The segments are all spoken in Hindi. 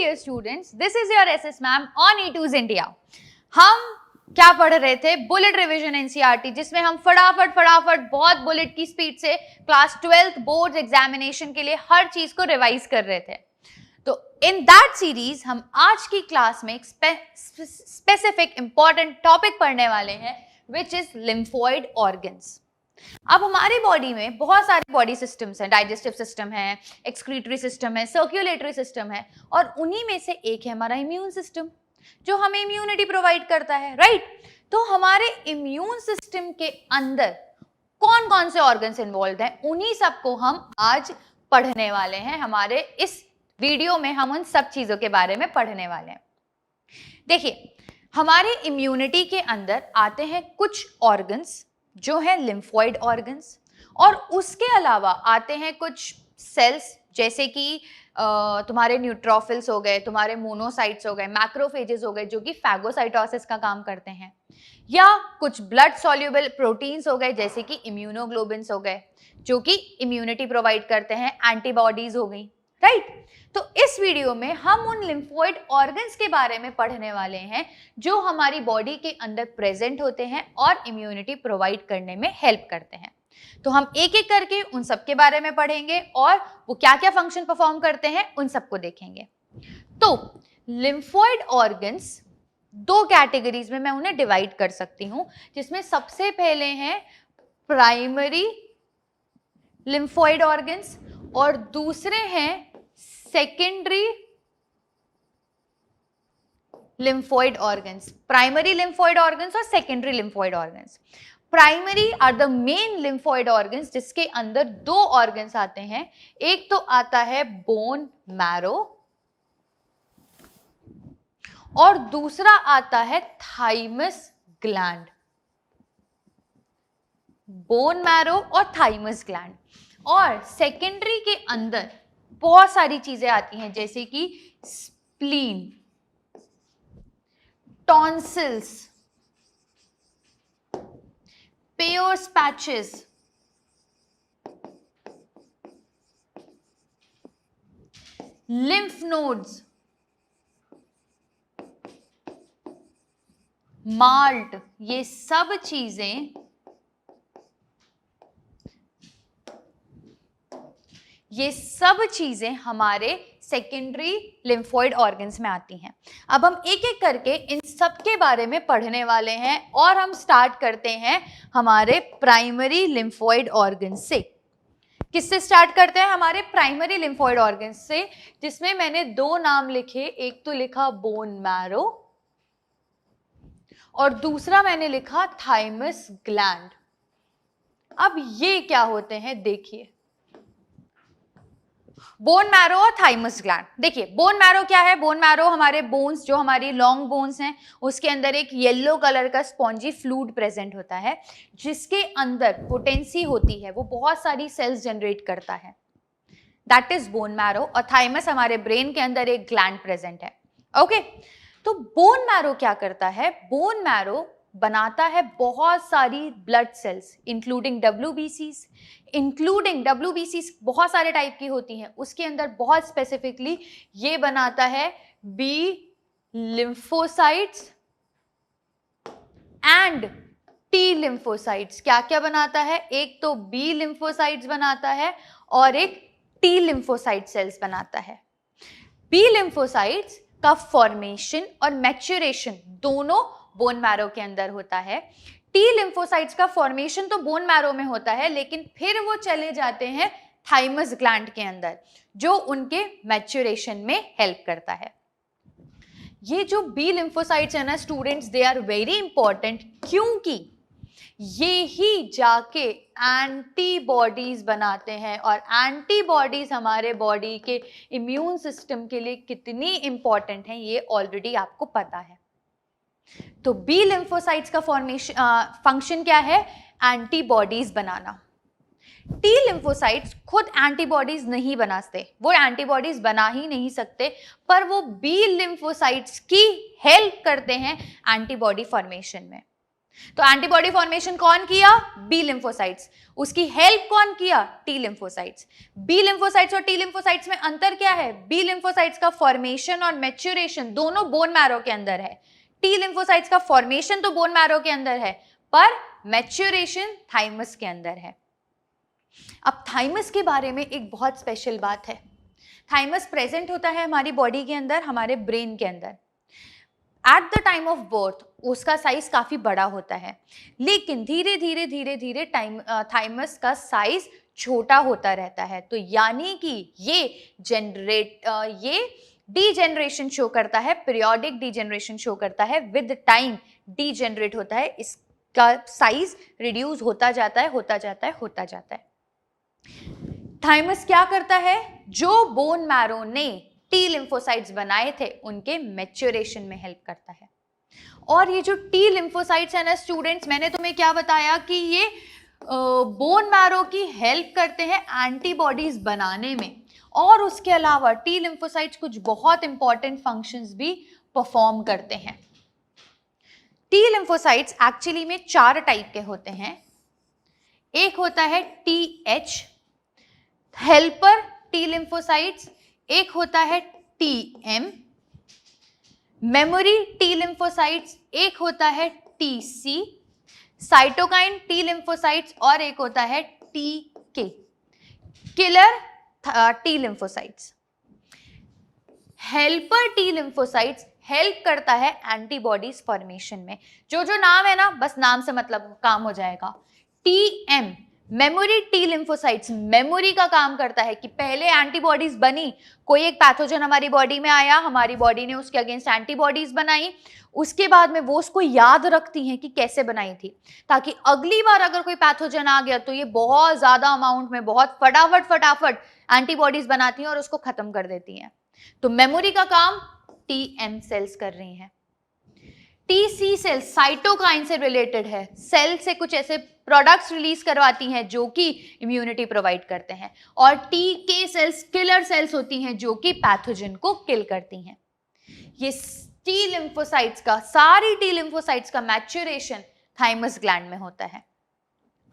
dear students, this is your SS ma'am on E2's India. हम क्या पढ़ रहे थे? बुलेट रिवीजन एनसीईआरटी, जिसमें हम फटाफट बहुत बुलेट की स्पीड से क्लास 12th बोर्ड एग्जामिनेशन के लिए हर चीज को रिवाइज कर रहे थे. तो इन दैट सीरीज हम आज की क्लास में एक स्पेसिफिक इंपॉर्टेंट टॉपिक पढ़ने वाले हैं, विच इज लिम्फोइड ऑर्गन्स. अब हमारी बॉडी में बहुत सारे बॉडी सिस्टम्स हैं. डाइजेस्टिव सिस्टम है, एक्सक्रीटरी सिस्टम है, सर्कुलेटरी सिस्टम है, और उन्हीं में से एक है हमारा इम्यून सिस्टम, जो हमें इम्यूनिटी प्रोवाइड करता है, राइट? तो हमारे इम्यून सिस्टम के अंदर कौन कौन से ऑर्गन्स इन्वॉल्व हैं, उन्हीं सबको हम आज पढ़ने वाले हैं. हमारे इस वीडियो में हम उन सब चीजों के बारे में पढ़ने वाले हैं. देखिए, हमारे इम्यूनिटी के अंदर आते हैं कुछ ऑर्गन्स जो है लिम्फोइड ऑर्गन्स, और उसके अलावा आते हैं कुछ सेल्स, जैसे कि तुम्हारे न्यूट्रोफिल्स हो गए, तुम्हारे मोनोसाइट्स हो गए, मैक्रोफेजेस हो गए, जो कि फैगोसाइटोसिस का काम करते हैं, या कुछ ब्लड सॉल्युबल प्रोटीन्स हो गए, जैसे कि इम्यूनोग्लोबिन्स हो गए, जो कि इम्यूनिटी प्रोवाइड करते हैं, एंटीबॉडीज हो गई, राइट? तो इस वीडियो में हम उन लिम्फोइड ऑर्गन्स के बारे में पढ़ने वाले हैं जो हमारी बॉडी के अंदर प्रेजेंट होते हैं और इम्यूनिटी प्रोवाइड करने में हेल्प करते हैं. तो हम एक एक करके उन सब के बारे में पढ़ेंगे और वो क्या क्या फंक्शन परफॉर्म करते हैं उन सबको देखेंगे. तो लिम्फोइड ऑर्गन्स दो कैटेगरीज में मैं उन्हें डिवाइड कर सकती हूं, जिसमें सबसे पहले हैं प्राइमरी लिम्फोइड ऑर्गन्स और दूसरे हैं secondary lymphoid organs. Primary lymphoid organs और secondary lymphoid organs. Primary are the main lymphoid organs, जिसके अंदर दो organs आते हैं. एक तो आता है bone marrow और दूसरा आता है thymus gland. bone marrow और thymus gland. और secondary के अंदर बहुत सारी चीजें आती हैं, जैसे कि spleen, tonsils, pairs patches, lymph nodes, malt, ये सब चीजें हमारे सेकेंडरी लिम्फोइड ऑर्गन्स में आती हैं. अब हम एक एक करके इन सब के बारे में पढ़ने वाले हैं और हम स्टार्ट करते हैं हमारे प्राइमरी लिम्फोइड ऑर्गन्स से. किससे स्टार्ट करते हैं? हमारे प्राइमरी लिम्फोइड ऑर्गन्स से, जिसमें मैंने दो नाम लिखे. एक तो लिखा बोन मैरो और दूसरा मैंने लिखा थाइमस ग्लैंड. अब ये क्या होते हैं देखिए, बोन मैरो और थाइमस ग्लैंड. देखिए, बोन मैरो क्या है? बोन मैरो हमारे बोन्स, जो हमारी लॉन्ग बोन्स हैं, उसके अंदर एक येलो कलर का स्पॉन्जी फ्लूइड प्रेजेंट होता है, जिसके अंदर पोटेंसी होती है, वो बहुत सारी सेल्स जनरेट करता है. That is bone marrow. और थाइमस हमारे ब्रेन के अंदर एक ग्लैंड प्रेजेंट है. ओके, तो बोन मैरो क्या करता है? बोन मैरो बनाता है बहुत सारी ब्लड सेल्स, इंक्लूडिंग WBCs बहुत सारे टाइप की होती हैं. उसके अंदर बहुत स्पेसिफिकली ये बनाता है B lymphocytes and T lymphocytes. क्या क्या बनाता है? एक तो बी लिम्फोसाइट्स बनाता है और एक टी लिम्फोसाइट सेल्स बनाता है. बी लिम्फोसाइट्स का फॉर्मेशन और मैच्योरेशन दोनों बोन मैरो के अंदर होता है. टी लिम्फोसाइट्स का फॉर्मेशन तो बोन मैरो में होता है, लेकिन फिर वो चले जाते हैं थाइमस ग्लैंड के अंदर, जो उनके मैच्योरेशन में हेल्प करता है. ये जो बी लिम्फोसाइट्स है ना students, they are very important, क्योंकि ये ही जाके एंटीबॉडीज बनाते हैं, और एंटीबॉडीज हमारे बॉडी के इम्यून सिस्टम के लिए कितनी इंपॉर्टेंट है ये ऑलरेडी आपको पता है. तो बी लिम्फोसाइट्स का फंक्शन क्या है? एंटीबॉडीज बनाना. टी लिम्फोसाइट्स खुद एंटीबॉडीज नहीं बनाते, वो एंटीबॉडीज बना ही नहीं सकते, पर वो बी लिम्फोसाइट्स की हेल्प करते हैं एंटीबॉडी फॉर्मेशन में. तो एंटीबॉडी फॉर्मेशन कौन किया? B lymphocytes. उसकी हेल्प कौन किया? T lymphocytes. बी लिम्फोसाइट्स और टी लिम्फोसाइट्स में अंतर क्या है? बी लिम्फोसाइट्स का फॉर्मेशन और मैच्योरेशन दोनों बोन मैरो के अंदर है। टी लिम्फोसाइट्स का फॉर्मेशन तो बोन मैरो के अंदर है, पर मैच्योरेशन थाइमस के अंदर है। अब थाइमस के बारे में एक बहुत स्पेशल बात है। थाइमस प्रेजेंट होता है हमारी बॉडी के अंदर, हमारे ब्रेन के अंदर। At the time of birth उसका साइज काफी बड़ा होता है, लेकिन धीरे धीरे धीरे धीरे थाइमस का साइज छोटा होता रहता है। तो यानी कि ये डीजेनरेशन शो करता है, पीरियोडिक डीजेनरेशन शो करता है, विद टाइम डीजेनरेट होता है, इसका साइज रिड्यूस होता जाता है, होता जाता है, होता जाता है। थाइमस क्या करता है? जो बोन मैरो ने टी लिम्फोसाइट्स बनाए थे उनके मैच्योरेशन में हेल्प करता है। और ये जो टी लिम्फोसाइट्स है ना स्टूडेंट्स, मैंने तुम्हें क्या बताया कि ये बोन मैरो की हेल्प करते हैं एंटीबॉडीज बनाने में, और उसके अलावा टी लिम्फोसाइट्स कुछ बहुत इंपॉर्टेंट फंक्शंस भी परफॉर्म करते हैं। टी लिम्फोसाइट्स एक्चुअली में 4 टाइप के होते हैं। एक होता है TH हेल्पर टी लिम्फोसाइट्स, एक होता है TM मेमोरी टी लिम्फोसाइट्स, एक होता है TC साइटोकाइन टी लिम्फोसाइट्स, और एक होता है TK killer T lymphocytes. Helper T lymphocytes help करता है एंटीबॉडीज फॉर्मेशन में। जो जो नाम है ना, बस नाम से मतलब काम हो जाएगा। TM memory T lymphocytes memory का काम करता है कि पहले एंटीबॉडीज बनी, कोई एक पैथोजन हमारी बॉडी में आया, हमारी बॉडी ने उसके अगेंस्ट एंटीबॉडीज बनाई, उसके बाद में वो उसको याद रखती हैं कि कैसे बनाई थी, ताकि अगली बार अगर कोई पैथोजन आ गया तो ये बहुत ज्यादा अमाउंट में बहुत फटाफट एंटीबॉडीज बनाती हैं और उसको खत्म कर देती हैं। तो मेमोरी का काम TM सेल्स कर रही हैं। TC सेल्स साइटोकाइन से रिलेटेड है, सेल से कुछ ऐसे प्रोडक्ट्स रिलीज करवाती हैं जो कि इम्यूनिटी प्रोवाइड करते हैं, और TK सेल्स किलर सेल्स होती हैं जो कि पैथोजन को किल करती हैं। ये टी लिम्फोसाइट्स का, सारी टी लिम्फोसाइट्स का मैच्योरेशन थाइमस ग्लैंड में होता है।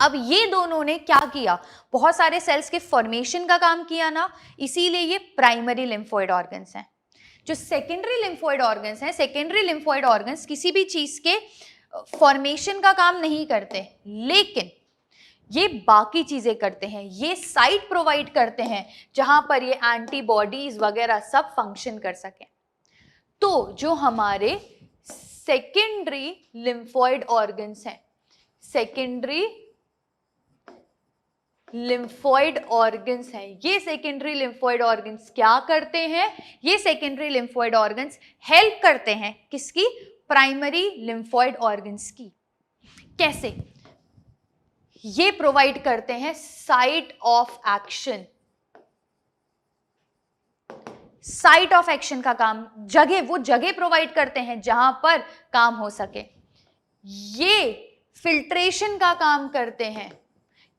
अब ये दोनों ने क्या किया? बहुत सारे सेल्स के फॉर्मेशन का काम किया ना, इसीलिए ये प्राइमरी लिम्फोइड ऑर्गन्स हैं। जो सेकेंडरी लिम्फोइड ऑर्गन्स हैं, सेकेंडरी लिम्फोइड ऑर्गन्स किसी भी चीज के फॉर्मेशन का काम नहीं करते, लेकिन ये बाकी चीजें करते हैं। ये साइट प्रोवाइड करते हैं जहां पर ये एंटीबॉडीज वगैरह सब फंक्शन कर सकें। तो जो हमारे सेकेंडरी लिम्फोइड ऑर्गन्स हैं, सेकेंडरी लिम्फोइड ऑर्गन्स हैं, ये सेकेंडरी लिम्फोइड ऑर्गन्स क्या करते हैं? ये सेकेंडरी लिम्फोइड ऑर्गन्स हेल्प करते हैं किसकी? प्राइमरी लिम्फोइड ऑर्गन्स की। कैसे? ये प्रोवाइड करते हैं site of action. Site of action का काम, जगह, वो जगह प्रोवाइड करते हैं जहां पर काम हो सके। ये फिल्ट्रेशन का काम करते हैं।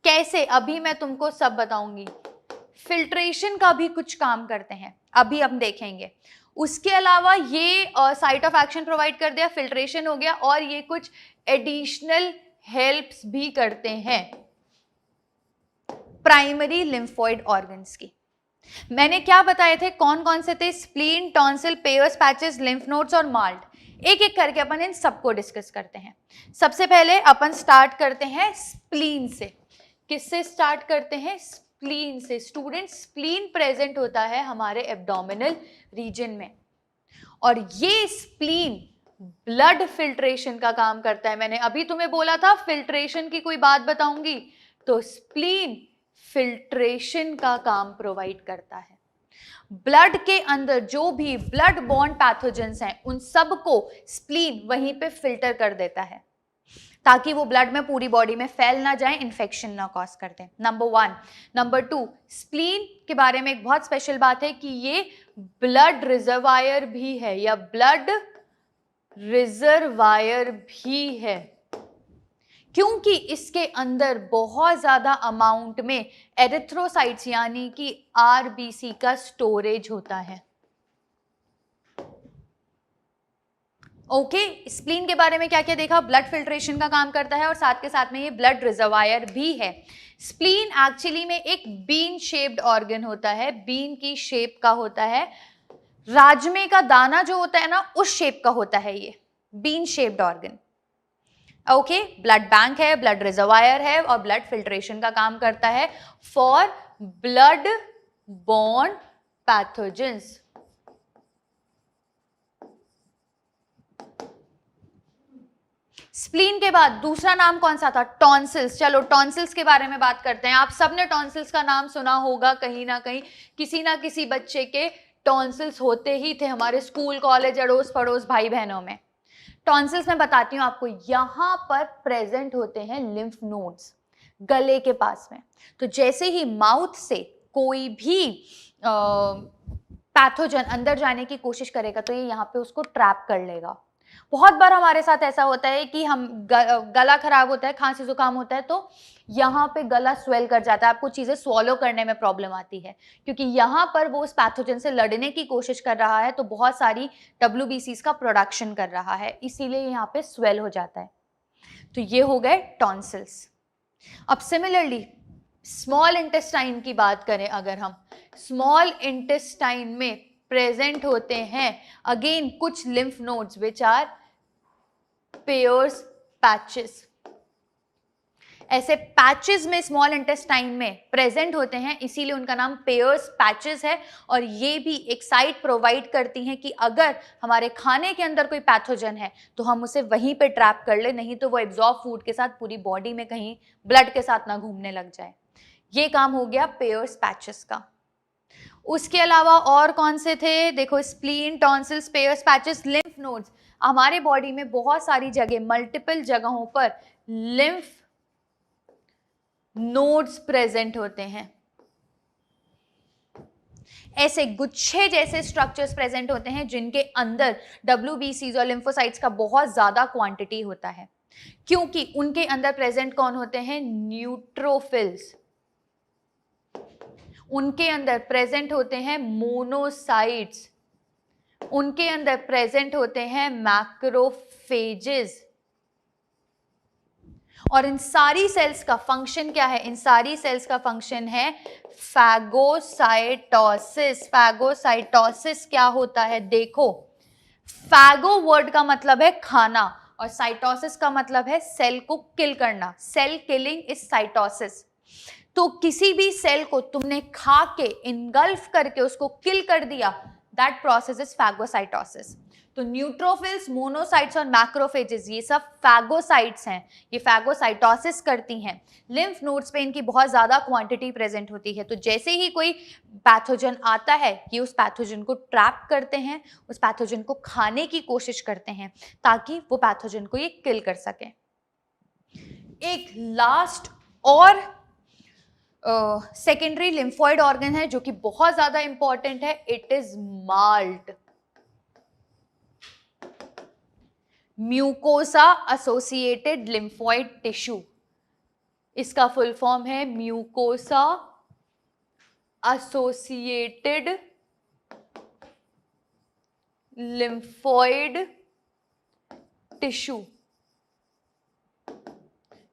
कैसे? अभी मैं तुमको सब बताऊंगी। फिल्ट्रेशन का भी कुछ काम करते हैं, अभी हम देखेंगे। उसके अलावा ये साइट ऑफ एक्शन प्रोवाइड कर दिया, फिल्ट्रेशन हो गया, और ये कुछ एडिशनल हेल्प्स भी करते हैं प्राइमरी लिम्फोइड ऑर्गन्स की। मैंने क्या बताए थे? कौन कौन से थे? Spleen, tonsil, pairs patches, lymph nodes और माल्ट। एक एक करके अपन इन सबको डिस्कस करते हैं। सबसे पहले अपन स्टार्ट करते हैं स्प्लीन से। किससे स्टार्ट करते हैं? स्प्लीन से। स्टूडेंट, स्प्लीन प्रेजेंट होता है हमारे एब्डोमिनल रीजन में, और ये स्प्लीन ब्लड फिल्ट्रेशन का काम करता है। मैंने अभी तुम्हें बोला था फिल्ट्रेशन की कोई बात बताऊंगी, तो स्प्लीन फिल्ट्रेशन का काम प्रोवाइड करता है। ब्लड के अंदर जो भी ब्लड बॉर्न पैथोजेंस हैं उन सबको स्प्लीन वहीं पे फिल्टर कर देता है, ताकि वो ब्लड में पूरी बॉडी में फैल ना जाए, इन्फेक्शन ना कॉज कर दे। नंबर 1। नंबर 2, स्प्लीन के बारे में एक बहुत स्पेशल बात है कि ये ब्लड रिजर्वायर भी है, या ब्लड रिजर्वायर भी है, क्योंकि इसके अंदर बहुत ज्यादा अमाउंट में एरिथ्रोसाइट्स यानी कि RBC का स्टोरेज होता है। ओके, स्प्लीन के बारे में क्या क्या देखा? ब्लड फिल्ट्रेशन का काम करता है और साथ के साथ में ये ब्लड रिजर्वायर भी है। स्प्लीन एक्चुअली में एक बीन शेप्ड ऑर्गन होता है, बीन की शेप का होता है, राजमे का दाना जो होता है ना उस शेप का होता है ये bean shaped organ. Okay, blood bank है, ब्लड रिजर्वायर है और ब्लड फिल्ट्रेशन का काम करता है for blood born pathogens. Spleen के बाद दूसरा नाम कौन सा था? टॉन्सिल्स। चलो टॉन्सिल्स के बारे में बात करते हैं। आप सबने टॉन्सिल्स का नाम सुना होगा कहीं ना कहीं, किसी ना किसी बच्चे के टॉन्सिल्स होते ही थे हमारे स्कूल कॉलेज अड़ोस पड़ोस भाई बहनों में। टॉन्सिल्स मैं बताती हूँ आपको, यहां पर प्रेजेंट होते हैं लिम्फ नोड्स गले के पास में। तो जैसे ही माउथ से कोई भी पैथोजन अंदर जाने की कोशिश करेगा तो ये यहाँ पे उसको ट्रैप कर लेगा। बहुत बार हमारे साथ ऐसा होता है कि हम गला खराब होता है, खांसी जुकाम होता है तो यहाँ पे गला स्वेल कर जाता है, आपको चीजें स्वॉलो करने में प्रॉब्लम आती है क्योंकि यहाँ पर वो उस पैथोजन से लड़ने की कोशिश कर रहा है, तो बहुत सारी WBCs का प्रोडक्शन कर रहा है, इसीलिए यहाँ पे स्वेल हो जाता है। तो ये हो गए टॉन्सिल्स। अब सिमिलरली स्मॉल इंटेस्टाइन की बात करें, अगर हम स्मॉल इंटेस्टाइन में प्रेजेंट होते हैं अगेन कुछ lymph nodes which are Peyer's patches. ऐसे पैचेस में स्मॉल इंटेस्टाइन में प्रेजेंट होते हैं, इसीलिए उनका नाम पेयर्स पैचेस है। और ये भी एक साइट प्रोवाइड करती हैं कि अगर हमारे खाने के अंदर कोई पैथोजन है तो हम उसे वहीं पे ट्रैप कर ले, नहीं तो वो एब्जॉर्ब फूड के साथ पूरी बॉडी में कहीं ब्लड के साथ ना घूमने लग जाए। ये काम हो गया पेयर्स पैचेस का। उसके अलावा और कौन से थे? देखो spleen, tonsils, pairs patches, lymph nodes. हमारे बॉडी में बहुत सारी जगह, मल्टीपल जगहों पर लिम्फ नोड्स प्रेजेंट होते हैं। ऐसे गुच्छे जैसे स्ट्रक्चर्स प्रेजेंट होते हैं जिनके अंदर WBCs और लिम्फोसाइट्स का बहुत ज्यादा क्वांटिटी होता है, क्योंकि उनके अंदर प्रेजेंट कौन होते हैं? न्यूट्रोफिल्स। उनके अंदर प्रेजेंट होते हैं मोनोसाइट्स। उनके अंदर प्रेजेंट होते हैं मैक्रोफेजेस। और इन सारी सेल्स का फंक्शन क्या है? इन सारी सेल्स का फंक्शन है फैगोसाइटोसिस। फैगोसाइटोसिस क्या होता है? देखो, फैगो वर्ड का मतलब है खाना और साइटोसिस का मतलब है सेल को किल करना। Cell killing is cytosis. तो किसी भी सेल को तुमने खा के इनगल्फ करके उसको किल कर दिया, दैट प्रोसेस इज फैगोसाइटोसिस। तो न्यूट्रोफिल्स, मोनोसाइट्स और मैक्रोफेजेस ये सब फैगोसाइट्स हैं, ये फैगोसाइटोसिस करती हैं। लिम्फ नोड्स पे इनकी बहुत ज्यादा क्वांटिटी प्रेजेंट होती है। तो जैसे ही कोई पैथोजन आता है ये उस पैथोजन को ट्रैप करते हैं, उस पैथोजन को खाने की कोशिश करते हैं ताकि वो पैथोजन को ये किल कर सके। एक लास्ट और सेकेंडरी लिम्फॉइड ऑर्गन है जो कि बहुत ज्यादा इंपॉर्टेंट है, it is malt. Mucosa associated lymphoid tissue, इसका फुल फॉर्म है mucosa associated lymphoid tissue.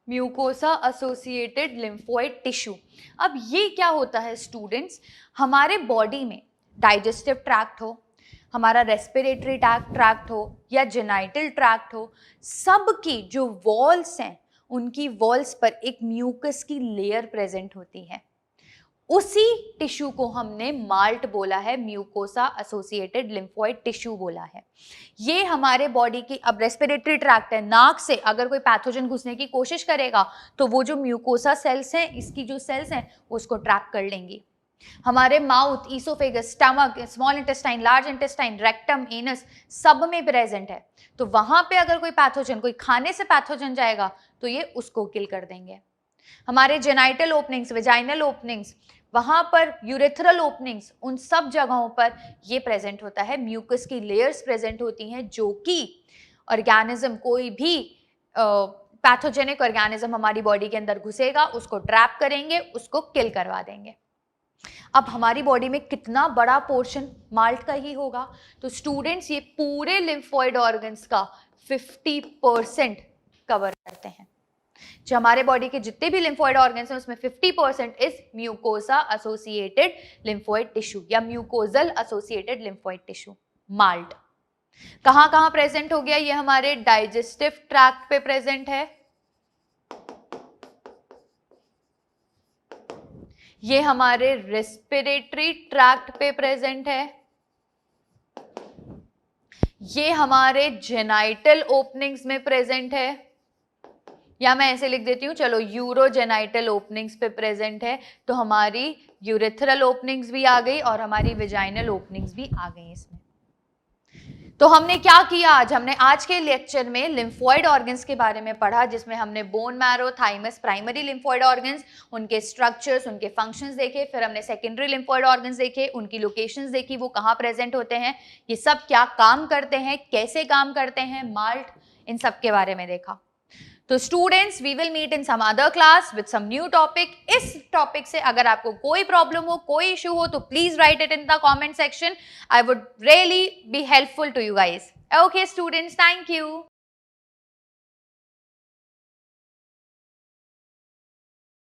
Mucosa associated lymphoid tissue. अब ये क्या होता है स्टूडेंट्स? हमारे बॉडी में डाइजेस्टिव ट्रैक्ट हो, हमारा रेस्पिरेटरी ट्रैक्ट हो या जेनाइटल ट्रैक्ट हो, सबकी जो वॉल्स हैं उनकी वॉल्स पर एक म्यूकस की लेयर प्रेजेंट होती है। उसी टिश्यू को हमने माल्ट बोला है, म्यूकोसा एसोसिएटेड लिम्फॉइड टिश्यू बोला है। ये हमारे बॉडी की, अब रेस्पिरेटरी ट्रैक्ट है, नाक से अगर कोई पैथोजन घुसने की कोशिश करेगा तो वो जो म्यूकोसा सेल्स हैं, इसकी जो सेल्स हैं उसको ट्रैप कर लेंगी। हमारे mouth, oesophagus, stomach, small intestine, large intestine, rectum, anus सब में प्रेजेंट है। तो वहां पे अगर कोई पैथोजन, कोई खाने से पैथोजन जाएगा तो ये उसको किल कर देंगे। हमारे जेनाइटल ओपनिंग्स, वेजाइनल ओपनिंग्स, वहां पर यूरेथ्रल ओपनिंग्स, उन सब जगहों पर ये प्रेजेंट होता है, म्यूकस की लेयर्स प्रेजेंट होती हैं जो कि ऑर्गेनिज्म, कोई भी पैथोजेनिक ऑर्गेनिज्म हमारी बॉडी के अंदर घुसेगा उसको ट्रैप करेंगे, उसको किल करवा देंगे। अब हमारी बॉडी में कितना बड़ा पोर्शन माल्ट का ही होगा, तो स्टूडेंट्स ये पूरे लिम्फोइड ऑर्गन्स का 50% कवर करते हैं। जो हमारे बॉडी के जितने भी लिम्फोइड ऑर्गन्स हैं उसमें 50% is mucosa associated lymphoid tissue या mucosal associated lymphoid tissue, MALT. कहां कहां प्रेजेंट हो गया? ये हमारे डाइजेस्टिव ट्रैक्ट पे प्रेजेंट है, ये हमारे रेस्पिरेटरी ट्रैक्ट पे प्रेजेंट है, ये हमारे जेनाइटल ओपनिंग्स में प्रेजेंट है, या मैं ऐसे लिख देती हूं, चलो यूरोजेनाइटल ओपनिंग्स पे प्रेजेंट है, तो हमारी यूरेथ्रल ओपनिंग्स भी आ गई और हमारी विजाइनल ओपनिंग्स भी आ गई इसमें। तो हमने क्या किया हमने आज के लेक्चर में लिम्फोइड ऑर्गन्स के बारे में पढ़ा, जिसमें हमने bone marrow, thymus, primary lymphoid organs, उनके स्ट्रक्चर्स, उनके फंक्शंस देखे, फिर हमने सेकेंडरी लिम्फोइड ऑर्गन्स देखे, उनकी लोकेशंस देखी, वो कहाँ प्रेजेंट होते हैं, ये सब क्या काम करते हैं, कैसे काम करते हैं, माल्ट, इन सब के बारे में देखा। तो students, we will meet in some other class with some new topic. इस टॉपिक से अगर आपको कोई प्रॉब्लम हो, कोई इशू हो, तो please right it in the comment section. I would really be helpful to you guys. Okay students, thank you.